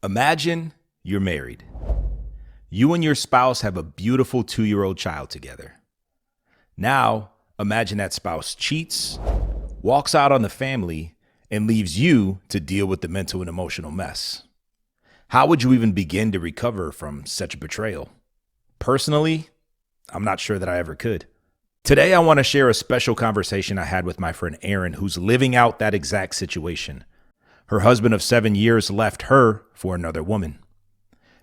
Imagine you're married. You and your spouse have a beautiful 2-year-old child together. Now, imagine that spouse cheats, walks out on the family, and leaves you to deal with the mental and emotional mess. How would you even begin to recover from such betrayal? Personally, I'm not sure that I ever could. Today, I want to share a special conversation I had with my friend Erin, who's living out that exact situation. Her husband of 7 years left her for another woman.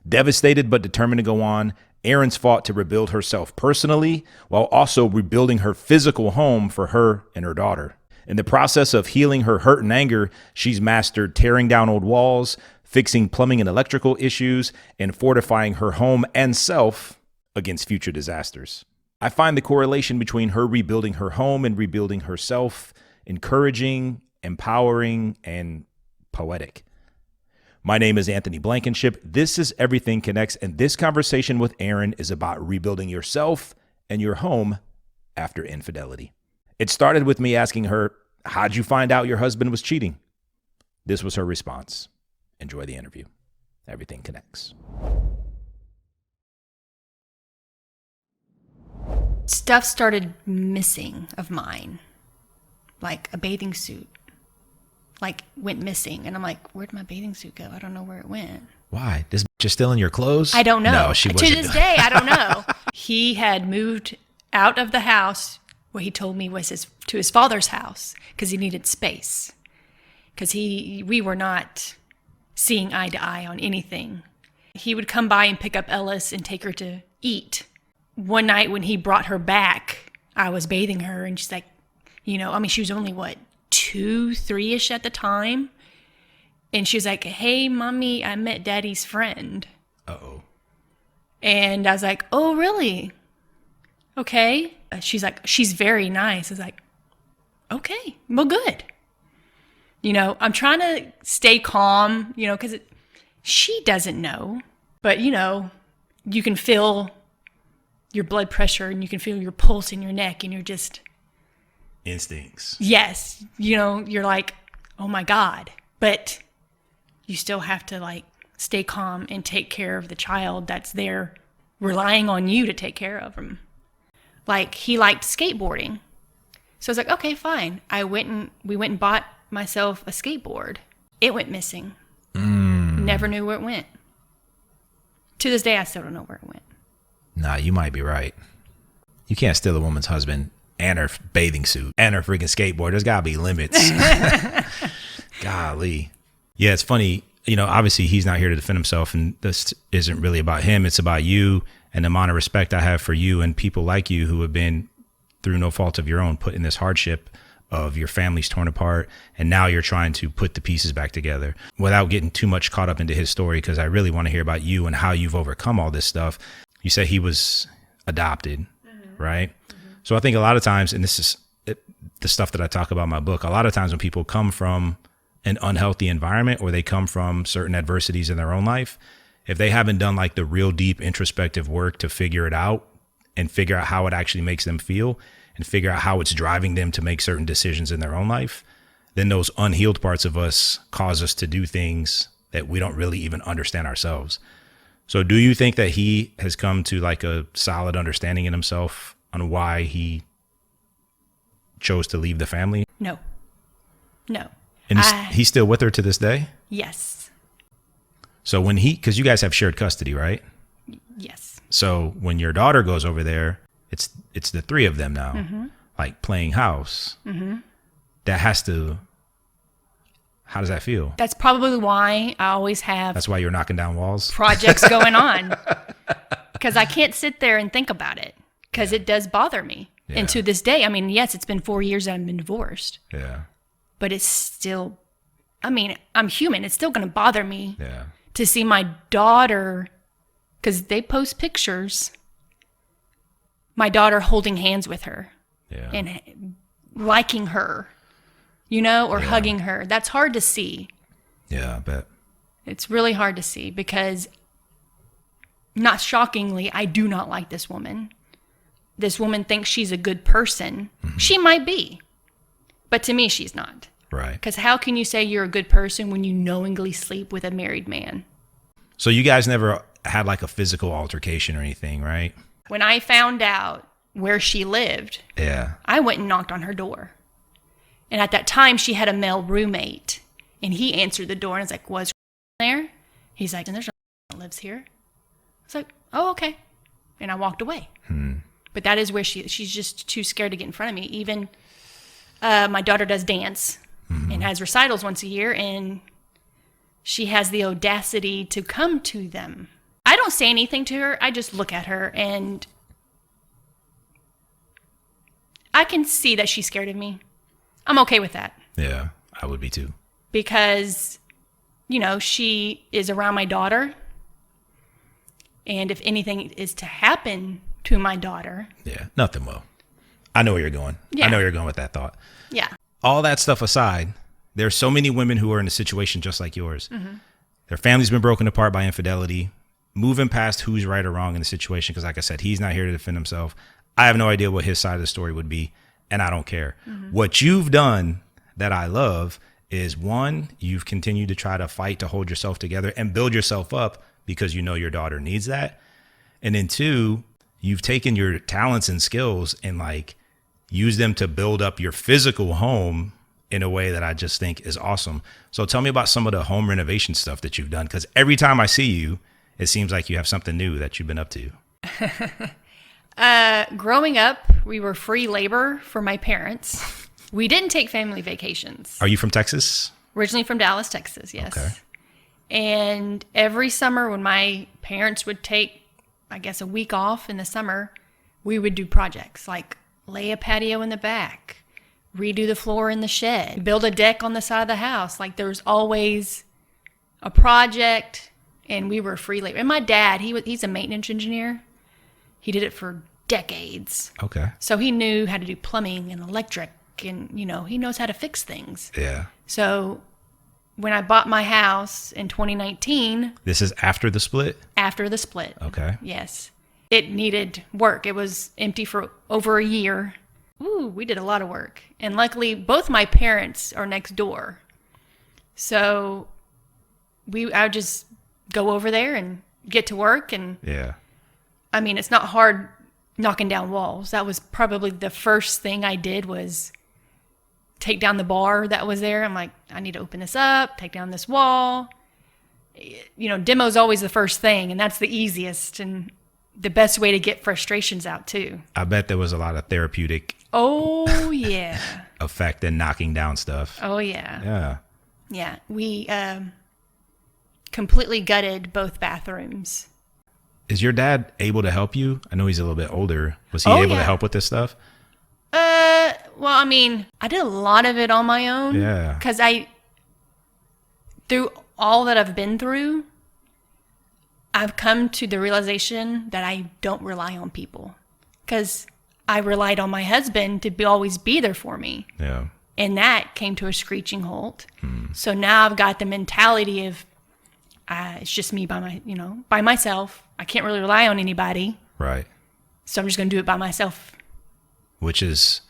Devastated but determined to go on, Erin's fought to rebuild herself personally while also rebuilding her physical home for her and her daughter. In the process of healing her hurt and anger, she's mastered tearing down old walls, fixing plumbing and electrical issues, and fortifying her home and self against future disasters. I find the correlation between her rebuilding her home and rebuilding herself encouraging, empowering, and poetic. My name is Anthony Blankenship. This is Everything Connects, and this conversation with Erin is about rebuilding yourself and your home after infidelity. It started with me asking her, how'd you find out your husband was cheating? This was her response. Enjoy the interview. Everything Connects. Stuff started missing of mine, like a bathing suit. Went missing. And I'm like, where'd my bathing suit go? I don't know where it went. Why? This bitch is still in your clothes? I don't know. No, she wasn't. To this day, I don't know. He had moved out of the house. What he told me was to his father's house because he needed space. Because we were not seeing eye to eye on anything. He would come by and pick up Ellis and take her to eat. One night when he brought her back, I was bathing her and she's like, she was only 2, 3-ish at the time. And she was like, hey, mommy, I met daddy's friend. Uh-oh. And I was like, oh, really? Okay. She's like, she's very nice. I was like, okay, well, good. I'm trying to stay calm, because she doesn't know. But, you can feel your blood pressure and you can feel your pulse in your neck and you're just... Instincts. Yes. You're like, oh my God. But you still have to stay calm and take care of the child that's there relying on you to take care of him. He liked skateboarding. So I was like, okay, fine. We went and bought myself a skateboard. It went missing. Never knew where it went. To this day, I still don't know where it went. Nah, you might be right. You can't steal a woman's husband and her bathing suit and her freaking skateboard. There's gotta be limits. Golly. Yeah, it's funny. Obviously he's not here to defend himself, and this isn't really about him. It's about you and the amount of respect I have for you and people like you who have been, through no fault of your own, put in this hardship of your family's torn apart. And now you're trying to put the pieces back together without getting too much caught up into his story, because I really want to hear about you and how you've overcome all this stuff. You said he was adopted, right? So I think a lot of times, and this is the stuff that I talk about in my book, a lot of times when people come from an unhealthy environment or they come from certain adversities in their own life, if they haven't done the real deep introspective work to figure it out and figure out how it actually makes them feel and figure out how it's driving them to make certain decisions in their own life, then those unhealed parts of us cause us to do things that we don't really even understand ourselves. So do you think that he has come to a solid understanding in himself on why he chose to leave the family? No. And he's still with her to this day? Yes. So because you guys have shared custody, right? Yes. So when your daughter goes over there, it's the three of them now, playing house. That has to, how does that feel? That's probably why I always have... That's why you're knocking down walls? Projects going on. Because I can't sit there and think about it. Because it does bother me. Yeah. And to this day, yes, it's been 4 years that I've been divorced. Yeah. But it's still, I'm human. It's still going to bother me to see my daughter, because they post pictures, my daughter holding hands with her and liking her, or hugging her. That's hard to see. Yeah, I bet. It's really hard to see because, not shockingly, I do not like this woman. This woman thinks she's a good person. She might be, but to me, she's not. Right. Because how can you say you're a good person when you knowingly sleep with a married man? So you guys never had like a physical altercation or anything, right? When I found out where she lived, Yeah. I went and knocked on her door. And at that time, she had a male roommate. And he answered the door and I was like, was there? He's like, and there's no that lives here. I was like, oh, okay. And I walked away. But that is where she's just too scared to get in front of me. Even my daughter does dance and has recitals once a year. And she has the audacity to come to them. I don't say anything to her. I just look at her and I can see that she's scared of me. I'm okay with that. Yeah, I would be too. Because, you know, she is around my daughter. And if anything is to happen to my daughter. Yeah, nothing will. I know where you're going. Yeah. I know where you're going with that thought. Yeah. All that stuff aside, there's so many women who are in a situation just like yours. Their family's been broken apart by infidelity, moving past who's right or wrong in the situation. Because like I said, he's not here to defend himself. I have no idea what his side of the story would be, and I don't care. What you've done that I love is, one, you've continued to try to fight to hold yourself together and build yourself up because you know your daughter needs that. And then two, you've taken your talents and skills and like used them to build up your physical home in a way that I just think is awesome. So tell me about some of the home renovation stuff that you've done, because every time I see you, it seems like you have something new that you've been up to. Growing up, we were free labor for my parents. We didn't take family vacations. Are you from Texas? Originally from Dallas, Texas, yes. Okay. And every summer when my parents would take, I guess, a week off in the summer, we would do projects like lay a patio in the back, redo the floor in the shed, build a deck on the side of the house. Like there was always a project, and we were free labor. And my dad, he's a maintenance engineer. He did it for decades. Okay. So he knew how to do plumbing and electric, and, you know, he knows how to fix things. Yeah. So when I bought my house in 2019. This is after the split? After the split. Okay. Yes. It needed work. It was empty for over a year. Ooh, we did a lot of work. And luckily, both my parents are next door. So I would just go over there and get to work. And yeah. I mean, it's not hard knocking down walls. That was probably the first thing I did, was take down the bar that was there. I'm like, I need to open this up, take down this wall. You know, demo's always the first thing, and that's the easiest and the best way to get frustrations out too. I bet there was a lot of therapeutic Oh, yeah. effect in knocking down stuff. Oh, yeah. Yeah. Yeah. We completely gutted both bathrooms. Is your dad able to help you? I know he's a little bit older. Was he Oh, able to yeah. help with this stuff? Well, I mean, I did a lot of it on my own. Yeah. Because through all that I've been through, I've come to the realization that I don't rely on people. Because I relied on my husband to always be there for me. Yeah. And that came to a screeching halt. So now I've got the mentality of, it's just me by myself. I can't really rely on anybody. Right. So I'm just going to do it by myself. Which is,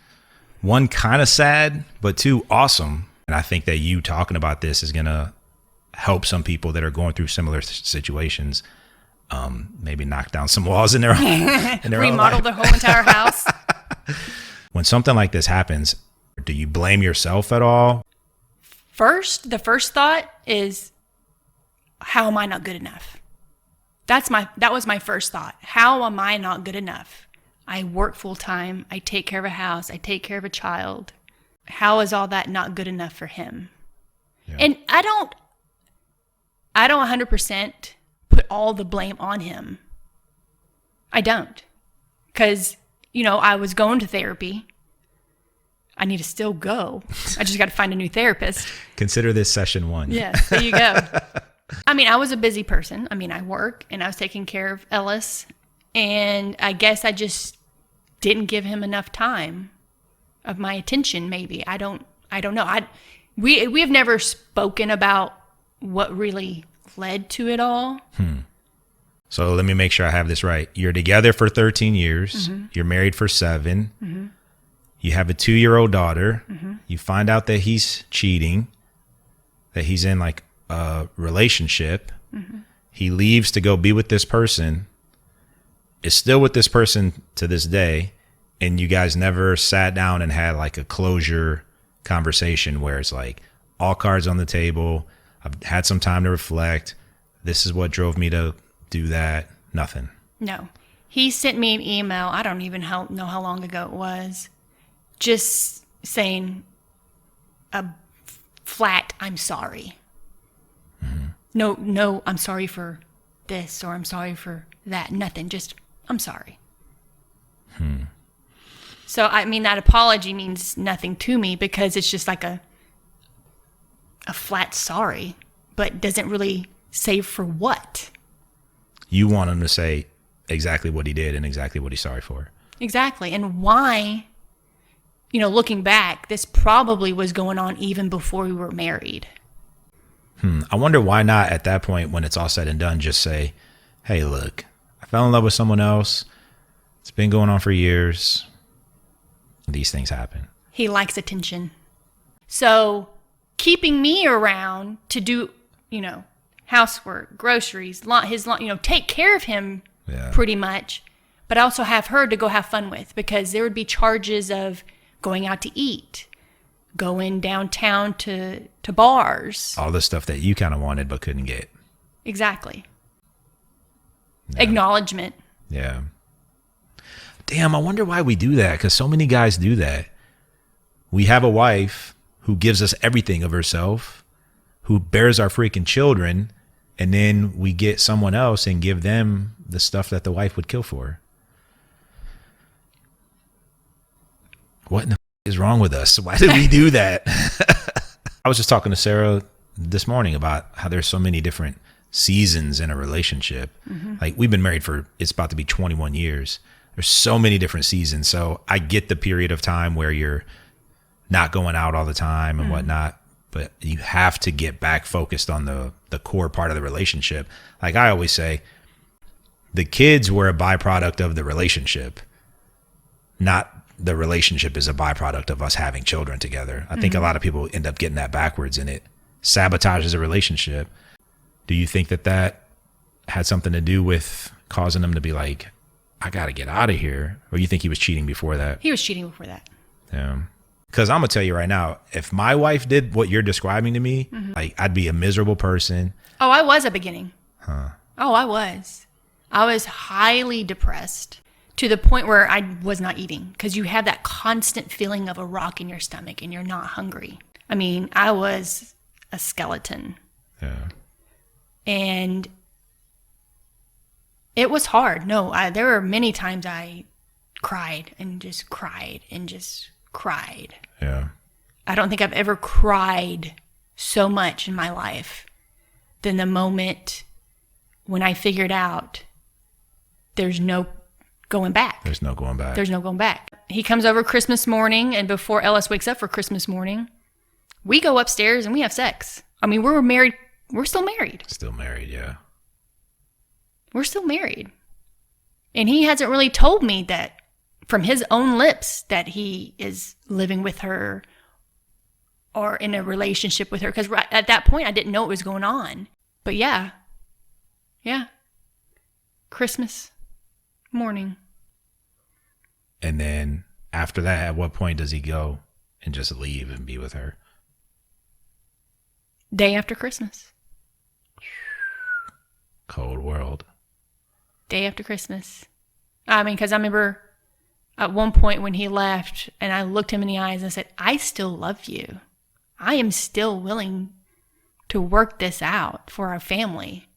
one, kind of sad, but two, awesome. And I think that you talking about this is going to help some people that are going through similar situations. Maybe knock down some walls in their Remodel their whole entire house. When something like this happens, do you blame yourself at all? The first thought is, how am I not good enough? That was my first thought. How am I not good enough? I work full time. I take care of a house. I take care of a child. How is all that not good enough for him? Yeah. And I don't 100% put all the blame on him. I don't. Because, I was going to therapy. I need to still go. I just got to find a new therapist. Consider this session 1. Yes, there you go. I mean, I was a busy person. I mean, I work, and I was taking care of Ellis. And I guess I just didn't give him enough time of my attention, maybe. I don't know. We have never spoken about what really led to it all. So let me make sure I have this right. You're together for 13 years. You're married for 7. You have a 2-year-old daughter. You find out that he's cheating, that he's in like a relationship. He leaves to go be with this person, is still with this person to this day, and you guys never sat down and had like a closure conversation where it's like all cards on the table. I've had some time to reflect. This is what drove me to do that. Nothing. No. He sent me an email. I don't even know how long ago it was. Just saying a flat, I'm sorry. Mm-hmm. No, I'm sorry for this or I'm sorry for that. Nothing. Just, I'm sorry. So, I mean, that apology means nothing to me because it's just like a flat sorry, but doesn't really say for what. You want him to say exactly what he did and exactly what he's sorry for. Exactly. And why, looking back, this probably was going on even before we were married. I wonder why not at that point when it's all said and done, just say, hey, look, I fell in love with someone else. It's been going on for years. These things happen. He likes attention. So keeping me around to do, housework, groceries, take care of him pretty much, but also have her to go have fun with because there would be charges of going out to eat, going downtown to bars. All the stuff that you kind of wanted but couldn't get. Exactly. Yeah. Acknowledgement. Yeah. Damn, I wonder why we do that, because so many guys do that. We have a wife who gives us everything of herself, who bears our freaking children, and then we get someone else and give them the stuff that the wife would kill for. What in the is wrong with us? Why did we do that? I was just talking to Sarah this morning about how there's so many different seasons in a relationship. Mm-hmm. Like we've been married for, it's about to be 21 years. There's so many different seasons. So I get the period of time where you're not going out all the time and whatnot, but you have to get back focused on the core part of the relationship. Like I always say, the kids were a byproduct of the relationship, not the relationship is a byproduct of us having children together. I think a lot of people end up getting that backwards and it sabotages a relationship. Do you think that had something to do with causing them to be like, I got to get out of here? Or you think he was cheating before that? He was cheating before that. Yeah. Because I'm going to tell you right now, if my wife did what you're describing to me, like I'd be a miserable person. Oh, I was at the beginning. Huh. Oh, I was. I was highly depressed to the point where I was not eating because you have that constant feeling of a rock in your stomach and you're not hungry. I mean, I was a skeleton. Yeah. And it was hard. No, there were many times I cried and just cried and just cried. Yeah. I don't think I've ever cried so much in my life than the moment when I figured out there's no going back. There's no going back. There's no going back. He comes over Christmas morning, and before Ellis wakes up for Christmas morning, we go upstairs and we have sex. I mean, we're married. We're still married. Still married, yeah. We're still married. And he hasn't really told me that from his own lips that he is living with her or in a relationship with her. Because at that point, I didn't know what was going on. But yeah. Christmas morning. And then after that, at what point does he go and just leave and be with her? Day after Christmas. Cold world. Day after Christmas. I mean, because I remember at one point when he left and I looked him in the eyes and I said, I still love you. I am still willing to work this out for our family.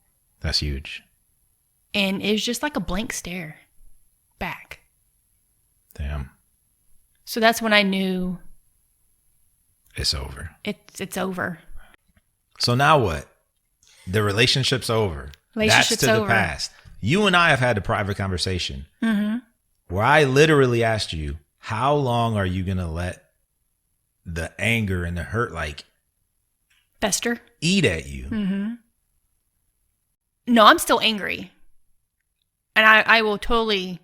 That's huge. And it was just like a blank stare back. Damn. So that's when I knew it's over. It's over. So now what? The relationship's over. Relationship's That's to over. the past. You and I have had a private conversation where I literally asked you, how long are you going to let the anger and the hurt Fester? Eat at you? No, I'm still angry. And I will totally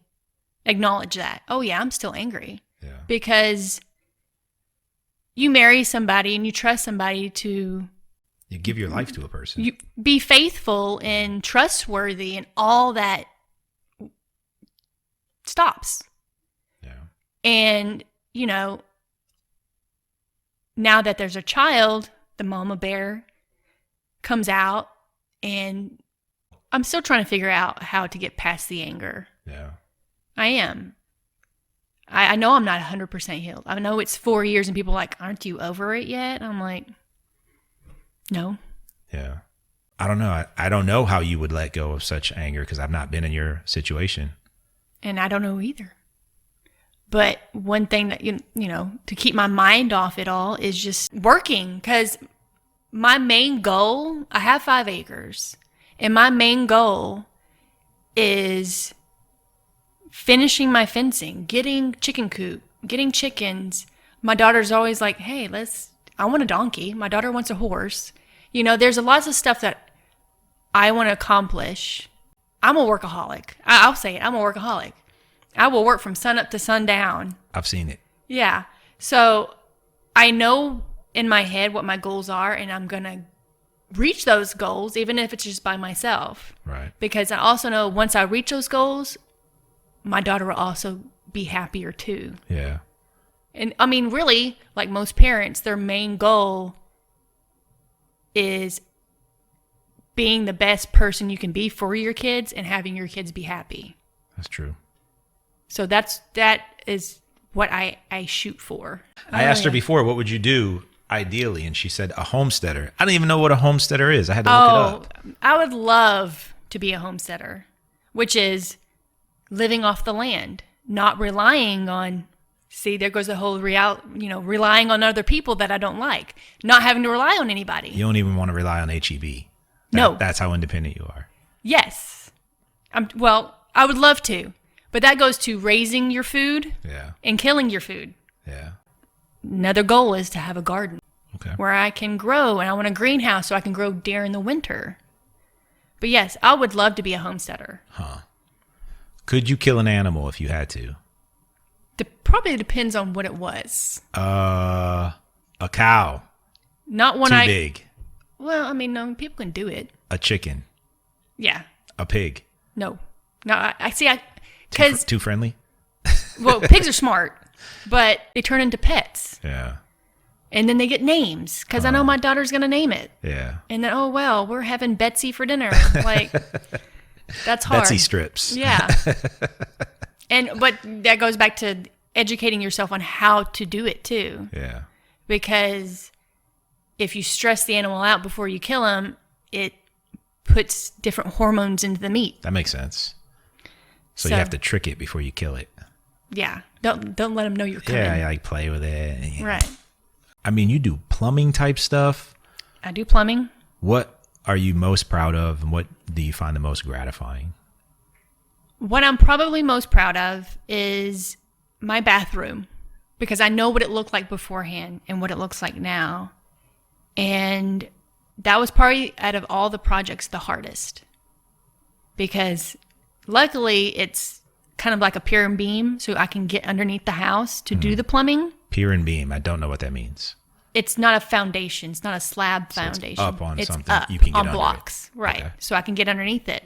acknowledge that. Oh, yeah, I'm still angry. Yeah. Because you marry somebody and you trust somebody to You give your life to a person. You be faithful and trustworthy, and all that stops. Yeah. And, you know, now that there's a child, the mama bear comes out, and I'm still trying to figure out how to get past the anger. Yeah. I am. I know I'm not 100% healed. I know it's 4 years, and people are like, aren't you over it yet? I'm like, no. Yeah. I don't know. I don't know how you would let go of such anger because I've not been in your situation. And I don't know either. But one thing that, you know, to keep my mind off it all is just working, because my main goal, I have 5 acres, and my main goal is finishing my fencing, getting chicken coop, getting chickens. My daughter's always like, hey, I want a donkey. My daughter wants a horse. You know, there's lots of stuff that I want to accomplish. I'm a workaholic. I'll say it. I'm a workaholic. I will work from sun up to sundown. I've seen it. Yeah. So I know in my head what my goals are, and I'm going to reach those goals, even if it's just by myself. Right. Because I also know once I reach those goals, my daughter will also be happier too. Yeah. And I mean, really, like most parents, their main goal is being the best person you can be for your kids and having your kids be happy. That's true. So that is what I shoot for. I asked her before, what would you do ideally? And she said a homesteader. I don't even know what a homesteader is. I had to look it up. I would love to be a homesteader, which is living off the land, not relying on, see, there goes the whole relying on other people that I don't like, not having to rely on anybody. You don't even want to rely on HEB. No. That's how independent you are. Yes. I would love to, but that goes to raising your food and killing your food. Yeah. Another goal is to have a garden where I can grow, and I want a greenhouse so I can grow during the winter. But yes, I would love to be a homesteader. Huh. Could you kill an animal if you had to? Probably depends on what it was. A cow. Not one Too big. Well, I mean, no, people can do it. A chicken. Yeah. A pig. No. I see. Because too friendly. Well, pigs are smart, but they turn into pets. Yeah. And then they get names because I know my daughter's gonna name it. Yeah. And then, oh well, we're having Betsy for dinner. Like, that's hard. Betsy strips. Yeah. But that goes back to educating yourself on how to do it too. Yeah. Because if you stress the animal out before you kill him, it puts different hormones into the meat. That makes sense. So you have to trick it before you kill it. Yeah. Don't let them know you're coming. Yeah, like play with it. Right. I mean, you do plumbing type stuff. I do plumbing. What are you most proud of, and what do you find the most gratifying? What I'm probably most proud of is my bathroom, because I know what it looked like beforehand and what it looks like now. And that was probably, out of all the projects, the hardest. Because luckily it's kind of like a pier and beam, so I can get underneath the house to do the plumbing. Pier and beam. I don't know what that means. It's not a foundation. It's not a slab foundation. It's up on something. Up you can get on under blocks. it. Right. Okay. So I can get underneath it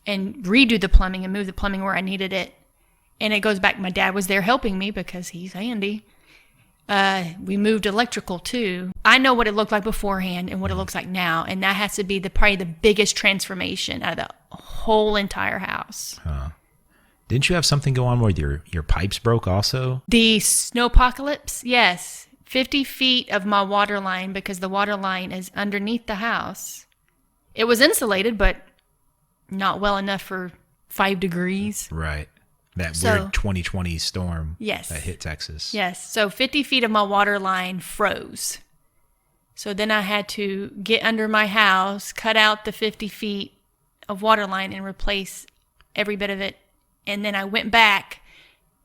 and redo the plumbing and move the plumbing where I needed it. And it goes back, my dad was there helping me because he's handy. We moved electrical too. I know what it looked like beforehand and what it looks like now. And that has to be probably the biggest transformation out of the whole entire house. Huh. Didn't you have something go on where your pipes broke also? The snowpocalypse, yes. 50 feet of my water line, because the water line is underneath the house. It was insulated, but not well enough for 5 degrees. Right. That weird 2020 storm that hit Texas. Yes. So 50 feet of my water line froze. So then I had to get under my house, cut out the 50 feet of water line and replace every bit of it. And then I went back,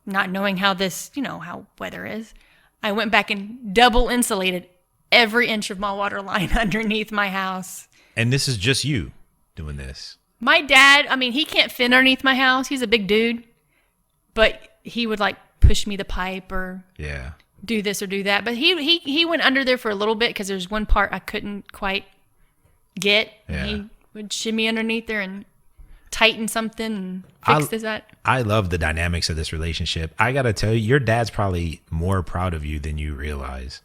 not knowing how this, how weather is. I went back and double insulated every inch of my water line underneath my house. And this is just you doing this. My dad, he can't fit underneath my house. He's a big dude. But he would push me the pipe or do this or do that. But he went under there for a little bit because there's one part I couldn't quite get. Yeah. He would shimmy underneath there and tighten something and fix that. I love the dynamics of this relationship. I got to tell you, your dad's probably more proud of you than you realize.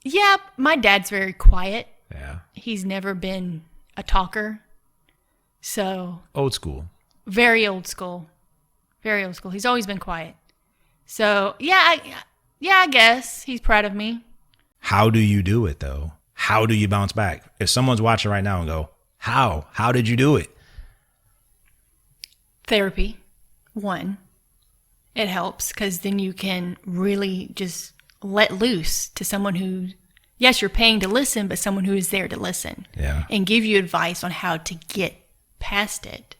Yeah, my dad's very quiet. Yeah. He's never been a talker. So Old school. very old school. Very old school. He's always been quiet. So, I guess he's proud of me. How do you do it, though? How do you bounce back? If someone's watching right now and go, how? How did you do it? Therapy, one. It helps because then you can really just let loose to someone who, yes, you're paying to listen, but someone who is there to listen. Yeah. And give you advice on how to get past it.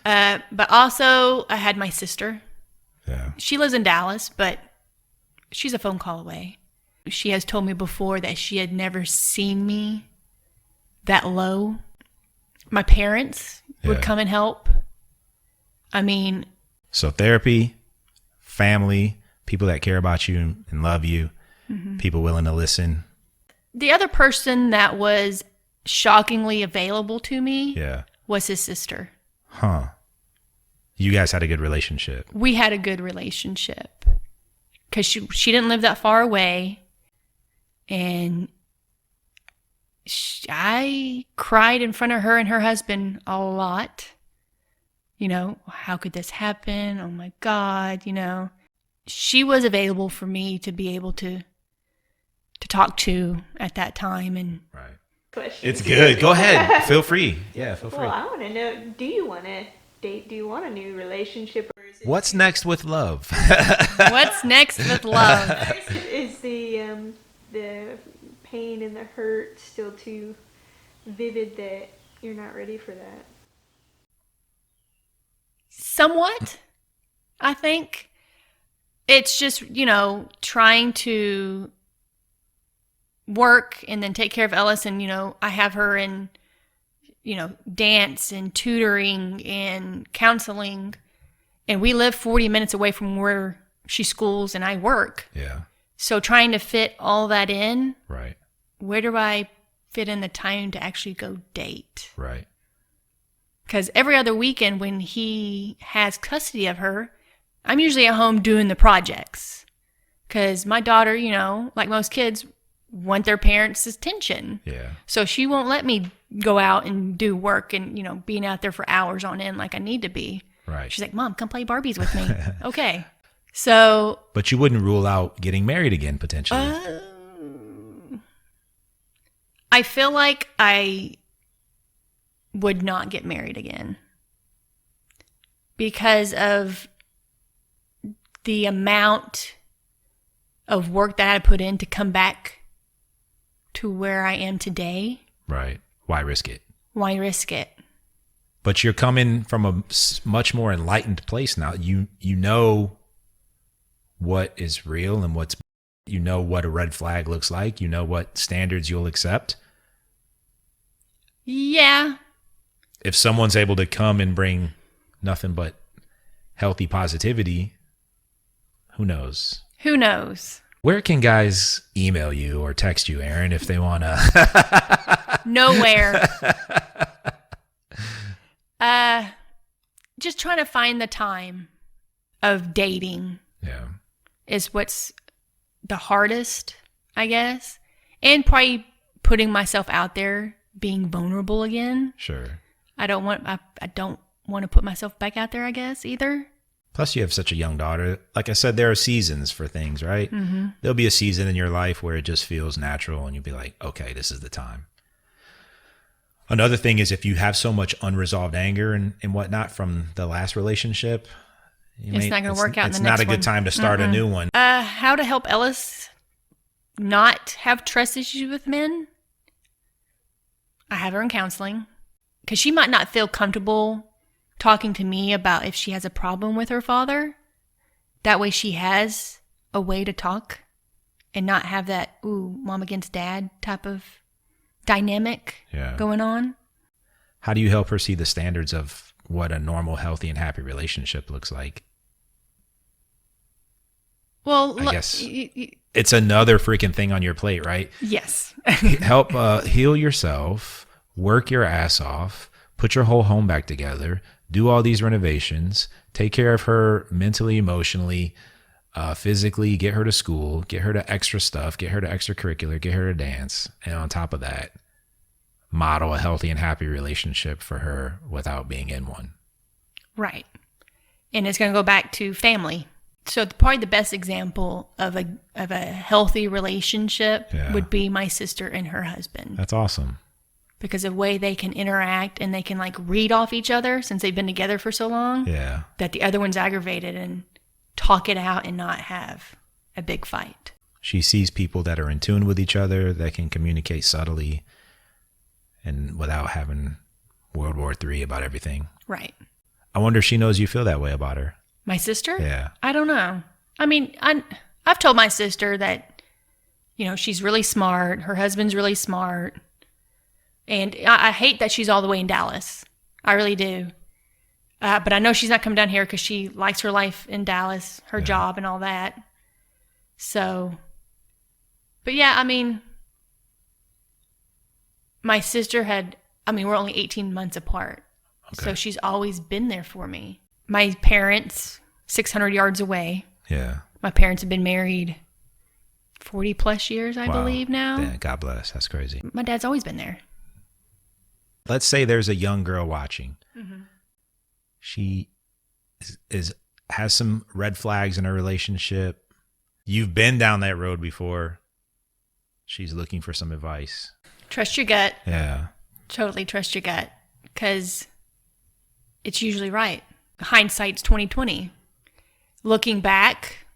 But also, I had my sister. Yeah. She lives in Dallas, but she's a phone call away. She has told me before that she had never seen me that low. My parents would come and help. I mean... So therapy, family, people that care about you and love you, people willing to listen. The other person that was shockingly available to me was his sister. Huh. You guys had a good relationship. We had a good relationship because she didn't live that far away. And I cried in front of her and her husband a lot. You know, how could this happen? Oh my God, you know. She was available for me to be able to talk to at that time. And right. Question. It's good. Go ahead. Feel free. Yeah, feel free. Well, I want to know, do you want to date? Do you want a new relationship? Or is it What's next with love? what's next with love? Is the pain and the hurt still too vivid that you're not ready for that? Somewhat, I think. It's just, you know, trying to work and then take care of Ellis. And, you know, I have her in, you know, dance and tutoring and counseling. And we live 40 minutes away from where she schools and I work. Yeah. So trying to fit all that in. Right. Where do I fit in the time to actually go date? Right. Because every other weekend when he has custody of her, I'm usually at home doing the projects. Because my daughter, you know, like most kids, want their parents' attention. Yeah. So she won't let me go out and do work and, you know, being out there for hours on end like I need to be. Right. She's like, Mom, come play Barbies with me. Okay. So. But you wouldn't rule out getting married again, potentially. I feel like I would not get married again because of the amount of work that I put in to come back to where I am today. Right. Why risk it? Why risk it? But you're coming from a much more enlightened place now. You know what is real and you know what a red flag looks like. You know what standards you'll accept. Yeah. If someone's able to come and bring nothing but healthy positivity, who knows? Who knows? Where can guys email you or text you, Erin, if they want to? Nowhere. Just trying to find the time of dating. Yeah. Is what's the hardest, I guess. And probably putting myself out there, being vulnerable again. Sure. I don't want to put myself back out there, I guess, either. Plus, you have such a young daughter. Like I said, there are seasons for things, right? Mm-hmm. There'll be a season in your life where it just feels natural and you'll be like, okay, this is the time. Another thing is if you have so much unresolved anger and whatnot from the last relationship, it's not going to work out in the next one. It's not a good time to start a new one. How to help Ellis not have trust issues with men? I have her in counseling because she might not feel comfortable talking to me about if she has a problem with her father. That way she has a way to talk and not have that, ooh, mom against dad type of dynamic going on. How do you help her see the standards of what a normal, healthy, and happy relationship looks like? Well, I look, guess it's another freaking thing on your plate, right? yes. Help heal yourself, work your ass off, put your whole home back together, do all these renovations, take care of her mentally, emotionally, physically, get her to school, get her to extra stuff, get her to extracurricular, get her to dance. And on top of that, model a healthy and happy relationship for her without being in one. Right. And it's going to go back to family. So probably the best example of a healthy relationship would be my sister and her husband. That's awesome. Because of the way they can interact and they can like read off each other since they've been together for so long. Yeah. That the other one's aggravated and talk it out and not have a big fight. She sees people that are in tune with each other, that can communicate subtly and without having World War III about everything. Right. I wonder if she knows you feel that way about her. My sister? Yeah. I don't know. I mean, I've told my sister that, you know, she's really smart. Her husband's really smart. And I hate that she's all the way in Dallas. I really do. But I know she's not coming down here because she likes her life in Dallas, her job and all that. So, but yeah, I mean, my sister we're only 18 months apart. Okay. So she's always been there for me. My parents, 600 yards away. Yeah. My parents have been married 40 plus years, I believe now. Yeah, God bless. That's crazy. My dad's always been there. Let's say there's a young girl watching. Mm-hmm. She has some red flags in her relationship. You've been down that road before. She's looking for some advice. Trust your gut. Yeah. Totally trust your gut, because it's usually right. Hindsight's 20/20. Looking back,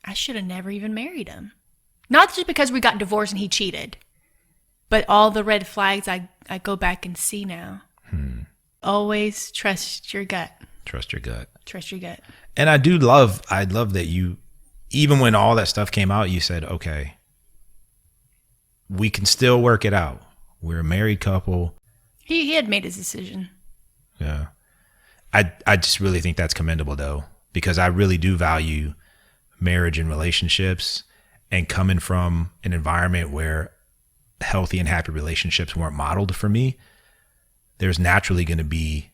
I should have never even married him. Not just because we got divorced and he cheated, but all the red flags I go back and see now. Always trust your gut. Trust your gut. Trust your gut. And I love that you, even when all that stuff came out, you said, okay, we can still work it out. We're a married couple. He had made his decision. Yeah. I just really think that's commendable, though, because I really do value marriage and relationships, and coming from an environment where healthy and happy relationships weren't modeled for me, there's naturally going to be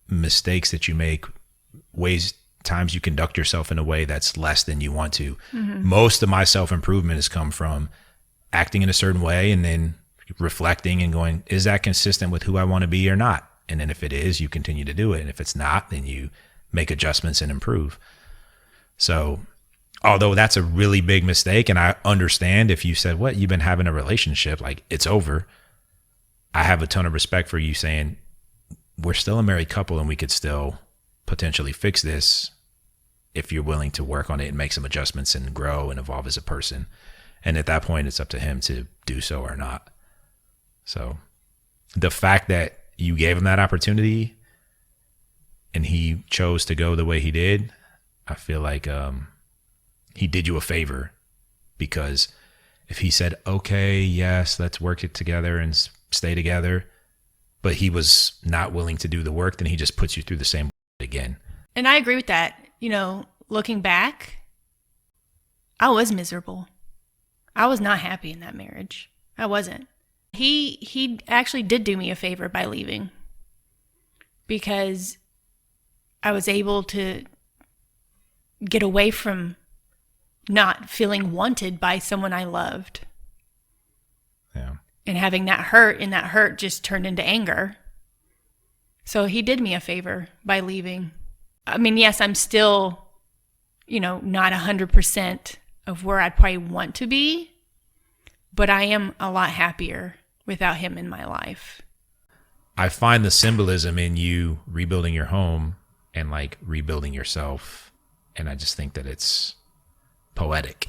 mistakes that you make, times you conduct yourself in a way that's less than you want to. Mm-hmm. Most of my self-improvement has come from acting in a certain way and then reflecting and going, is that consistent with who I want to be or not? And then if it is, you continue to do it. And if it's not, then you make adjustments and improve. So although that's a really big mistake, and I understand if you said, what, you've been having a relationship, like it's over. I have a ton of respect for you saying we're still a married couple and we could still potentially fix this if you're willing to work on it and make some adjustments and grow and evolve as a person. And at that point, it's up to him to do so or not. So the fact that you gave him that opportunity and he chose to go the way he did, I feel like he did you a favor, because if he said, okay, yes, let's work it together and stay together, but he was not willing to do the work, then he just puts you through the same again. And I agree with that. You know, looking back, I was miserable. I was not happy in that marriage. I wasn't. He actually did do me a favor by leaving, because I was able to get away from not feeling wanted by someone I loved. Yeah. And having that hurt, and that hurt just turned into anger. So he did me a favor by leaving. I mean, yes, I'm still, not 100% of where I'd probably want to be, but I am a lot happier without him in my life. I find the symbolism in you rebuilding your home and like rebuilding yourself. And I just think that it's poetic.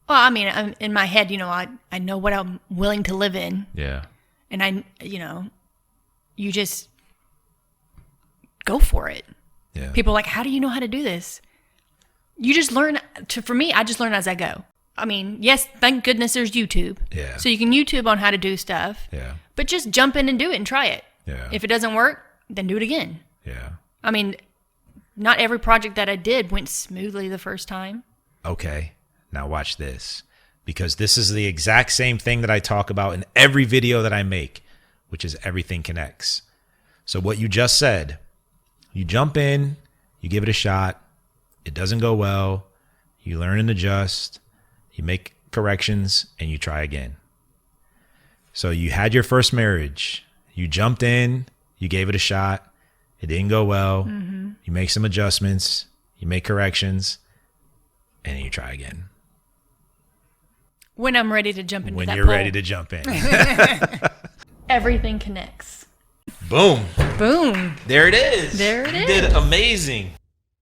Well, I mean, in my head, I know what I'm willing to live in. Yeah. And you just go for it. Yeah. People are like, how do you know how to do this? You just learn for me, I just learn as I go. I mean, yes, thank goodness there's YouTube. Yeah. So you can YouTube on how to do stuff. Yeah. But just jump in and do it and try it. Yeah. If it doesn't work, then do it again. Yeah. I mean, not every project that I did went smoothly the first time. Okay, now watch this. Because this is the exact same thing that I talk about in every video that I make, which is everything connects. So what you just said, you jump in, you give it a shot, it doesn't go well, you learn and adjust, you make corrections, and you try again. So you had your first marriage, you jumped in, you gave it a shot, it didn't go well, you make some adjustments, you make corrections, and then you try again. When I'm ready to jump into When that you're pool. ready to jump in. Everything connects. Boom. Boom. There it is. There it You is. did amazing.